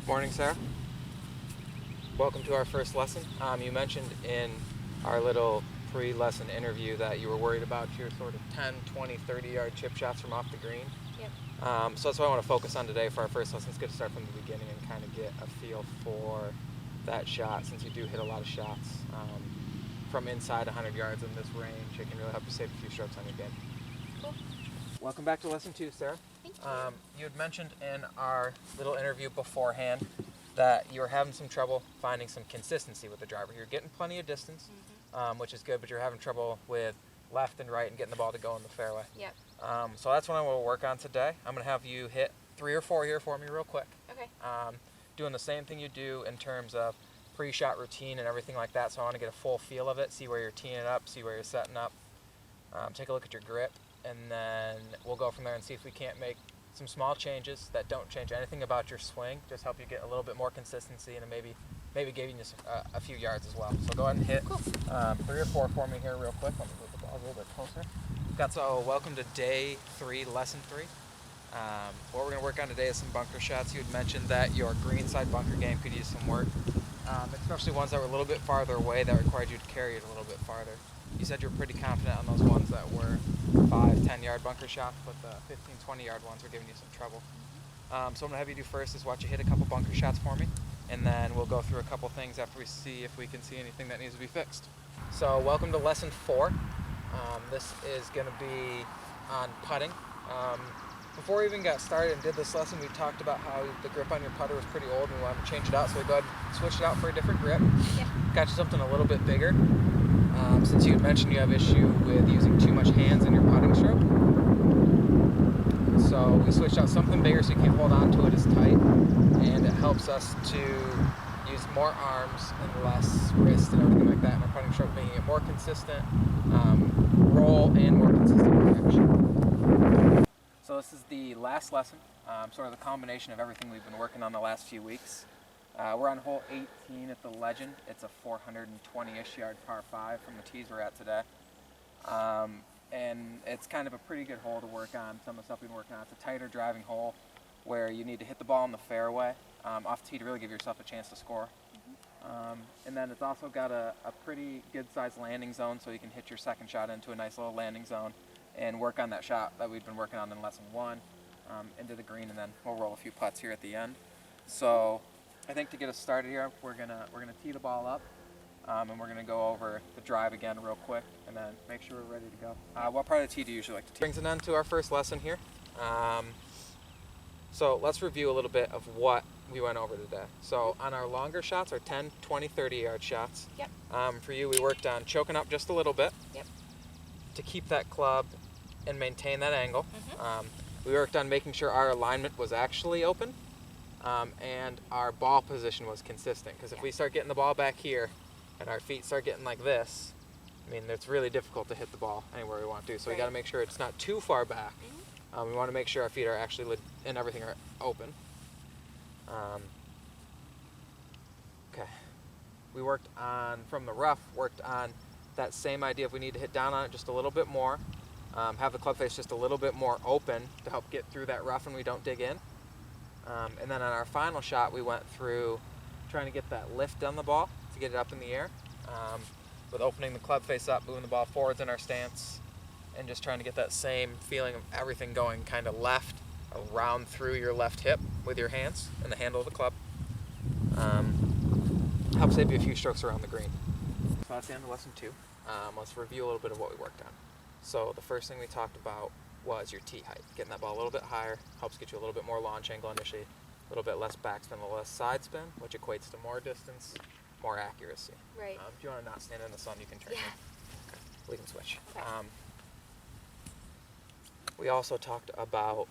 Morning, Sarah. Welcome to our first lesson. You mentioned in our little pre-lesson interview that you were worried about your sort of 10, 20, 30-yard chip shots from off the green. Yep. So that's what I want to focus on today for our first lesson. It's good to start from the beginning and kind of get a feel for that shot, since you do hit a lot of shots from inside 100 yards in this range. It can really help you save a few strokes on your game. Cool. Welcome back to lesson 2, Sarah. Thank you. You had mentioned in our little interview beforehand that you were having some trouble finding some consistency with the driver. You're getting plenty of distance, which is good, but you're having trouble with left and right and getting the ball to go in the fairway. Yep. So that's what I want to work on today. I'm going to have you hit 3 or 4 here for me real quick. Okay. Doing the same thing you do in terms of pre-shot routine and everything like that, so I want to get a full feel of it, see where you're teeing it up, see where you're setting up, take a look at your grip, and then we'll go from there and see if we can't make some small changes that don't change anything about your swing, just help you get a little bit more consistency and maybe giving you a few yards as well. So go ahead and hit 3 or 4 for me here real quick. Let me move the ball a little bit closer. So welcome to day 3, lesson 3. What we're going to work on today is some bunker shots. You had mentioned that your greenside bunker game could use some work, especially ones that were a little bit farther away that required you to carry it a little bit farther. You said you were pretty confident on those ones that were 5, 10-yard bunker shots, but the 15, 20-yard ones were giving you some trouble. So what I'm going to have you do first is watch you hit a couple bunker shots for me, and then we'll go through a couple things after we see if we can see anything that needs to be fixed. So welcome to lesson 4. This is going to be on putting. Before we even got started and did this lesson, we talked about how the grip on your putter was pretty old and we wanted to change it out, so we go ahead and switch it out for a different grip. Yeah. Got you something a little bit bigger. Since you had mentioned you have issue with using too much hands in your putting stroke. So we switched out something bigger so you can't hold on to it as tight, and it helps us to use more arms and less wrist and everything like that in our putting stroke, making it more consistent roll and more consistent direction. So this is the last lesson, sort of the combination of everything we've been working on the last few weeks. We're on hole 18 at the Legend. It's a 420-ish yard par 5 from the tees we're at today. And it's kind of a pretty good hole to work on. Some of the stuff we've been working on, it's a tighter driving hole where you need to hit the ball in the fairway off tee to really give yourself a chance to score. And then it's also got a pretty good-sized landing zone, so you can hit your second shot into a nice little landing zone and work on that shot that we've been working on in lesson 1 into the green, and then we'll roll a few putts here at the end. So I think to get us started here, we're gonna tee the ball up, and we're gonna go over the drive again real quick, and then make sure we're ready to go. What part of the tee do you usually like to tee? Brings an end to our first lesson here. So let's review a little bit of what we went over today. So on our longer shots, our 10, 20, 30-yard shots. Yep. For you, we worked on choking up just a little bit. Yep. To keep that club and maintain that angle. We worked on making sure our alignment was actually open. And our ball position was consistent, because if we start getting the ball back here and our feet start getting like this, I mean, it's really difficult to hit the ball anywhere we want to. So we got to make sure it's not too far back. We want to make sure our feet are actually and everything are open. Okay. We worked on, from the rough, worked on that same idea if we need to hit down on it just a little bit more, have the club face just a little bit more open to help get through that rough when we don't dig in. And then on our final shot, we went through trying to get that lift on the ball to get it up in the air, with opening the club face up, moving the ball forwards in our stance, and just trying to get that same feeling of everything going kind of left, around through your left hip with your hands and the handle of the club. Helps save you a few strokes around the green. So that's the end of lesson 2. Let's review a little bit of what we worked on. So the first thing we talked about was your tee height. Getting that ball a little bit higher helps get you a little bit more launch angle initially, a little bit less backspin, a little less side spin, which equates to more distance, more accuracy. Right. If you want to not stand in the sun, you can turn Yeah. Okay. We can switch. Okay. We also talked about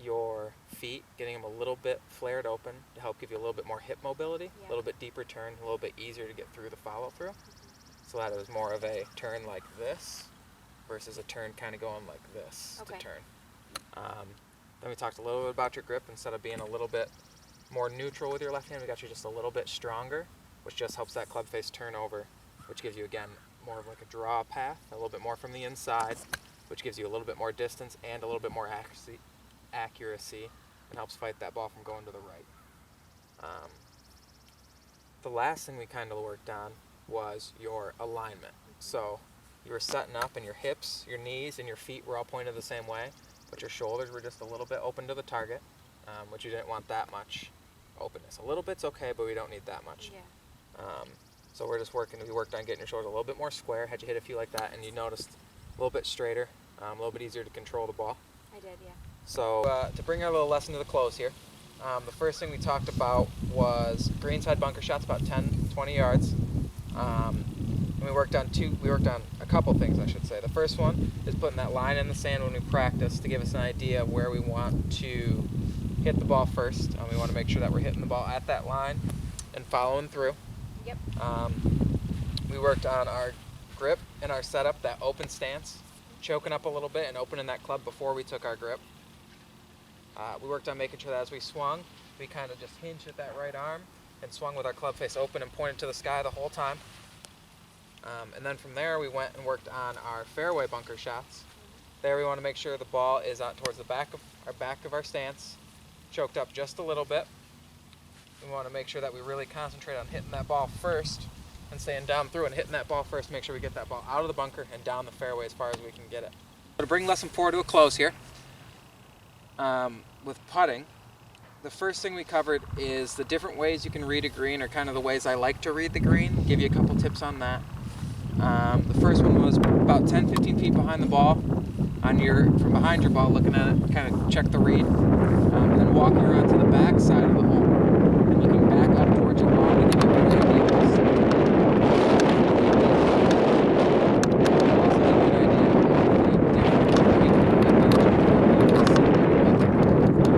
your feet, getting them a little bit flared open to help give you a little bit more hip mobility, a little bit deeper turn, a little bit easier to get through the follow through. So that it was more of a turn like this versus a turn kind of going like this to turn. Then we talked a little bit about your grip. Instead of being a little bit more neutral with your left hand, we got you just a little bit stronger, which just helps that club face turn over, which gives you, again, more of like a draw path, a little bit more from the inside, which gives you a little bit more distance and a little bit more accuracy and helps fight that ball from going to the right. The last thing we kind of worked on was your alignment. So you were setting up and your hips, your knees, and your feet were all pointed the same way, but your shoulders were just a little bit open to the target, which you didn't want that much openness. A little bit's okay, but we don't need that much. Yeah. So we worked on getting your shoulders a little bit more square, had you hit a few like that, and you noticed a little bit straighter, a little bit easier to control the ball. I did, yeah. So to bring our little lesson to the close here, the first thing we talked about was greenside bunker shots, about 10, 20 yards. And we worked on a couple things, I should say. The first one is putting that line in the sand when we practice to give us an idea of where we want to hit the ball first. We want to make sure that we're hitting the ball at that line and following through. Yep. We worked on our grip and our setup, that open stance, choking up a little bit and opening that club before we took our grip. We worked on making sure that as we swung, we kind of just hinged at that right arm and swung with our club face open and pointed to the sky the whole time. And then from there, we went and worked on our fairway bunker shots. There we want to make sure the ball is out towards the back of our stance, choked up just a little bit. We want to make sure that we really concentrate on hitting that ball first and staying down through and hitting that ball first. Make sure we get that ball out of the bunker and down the fairway as far as we can get it. So to bring lesson 4 to a close here, with putting, the first thing we covered is the different ways you can read a green, or kind of the ways I like to read the green. Give you a couple tips on that. The first one was about 10-15 feet behind the ball, from behind your ball, looking at it, kind of check the read, and then walking around to the back side of the hole and looking back up towards your ball to give you a good idea.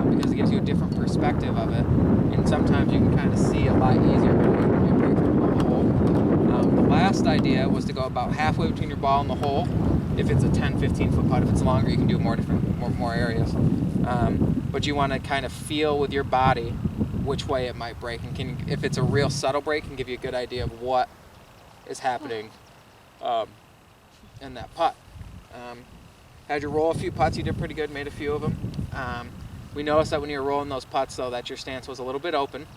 Because it gives you a different perspective of it, and sometimes you can kind of see a lot easier when you break through the hole. The last idea was to go about halfway between your ball and the hole. If it's a 10-15 foot putt, if it's longer, you can do more areas. But you want to kind of feel with your body which way it might break, and if it's a real subtle break, can give you a good idea of what is happening in that putt. Had you roll a few putts, you did pretty good, made a few of them. We noticed that when you were rolling those putts, though, that your stance was a little bit open.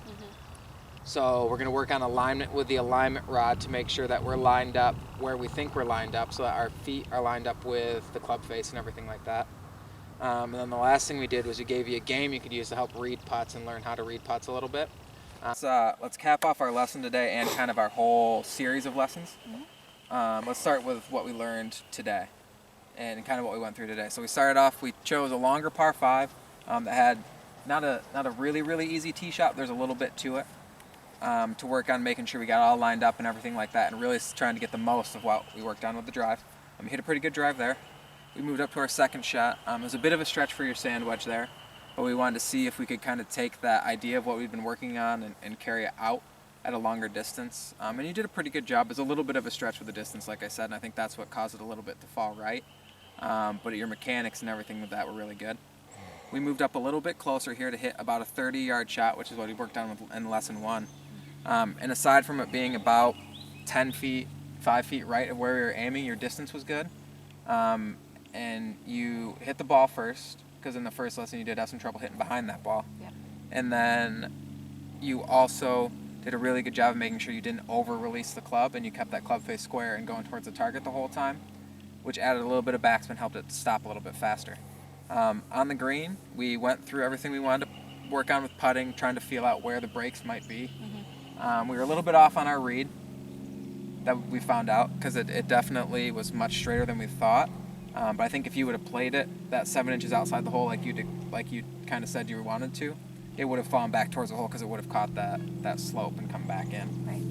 So we're going to work on alignment with the alignment rod to make sure that we're lined up where we think we're lined up, so that our feet are lined up with the club face and everything like that. And then the last thing we did was we gave you a game you could use to help read putts and learn how to read putts a little bit. Let's cap off our lesson today and kind of our whole series of lessons. Let's start with what we learned today and kind of what we went through today. So we started off, we chose a longer par 5 that had not a really easy tee shot. There's a little bit to it. To work on making sure we got all lined up and everything like that, and really trying to get the most of what we worked on with the drive. We hit a pretty good drive there. We moved up to our second shot. It was a bit of a stretch for your sand wedge there, but we wanted to see if we could kind of take that idea of what we've been working on and carry it out at a longer distance. And you did a pretty good job. It was a little bit of a stretch with the distance, like I said, and I think that's what caused it a little bit to fall right. But your mechanics and everything with that were really good. We moved up a little bit closer here to hit about a 30-yard shot, which is what we worked on in lesson 1. And aside from it being about 10 feet, 5 feet right of where we were aiming, your distance was good. And you hit the ball first, because in the first lesson you did have some trouble hitting behind that ball. Yep. And then you also did a really good job of making sure you didn't over-release the club, and you kept that club face square and going towards the target the whole time, which added a little bit of backspin, helped it stop a little bit faster. On the green, we went through everything we wanted to work on with putting, trying to feel out where the breaks might be. We were a little bit off on our read, that we found out, because it definitely was much straighter than we thought. But I think if you would have played it that 7 inches outside the hole like you kind of said you wanted to, it would have fallen back towards the hole, because it would have caught that slope and come back in. Right.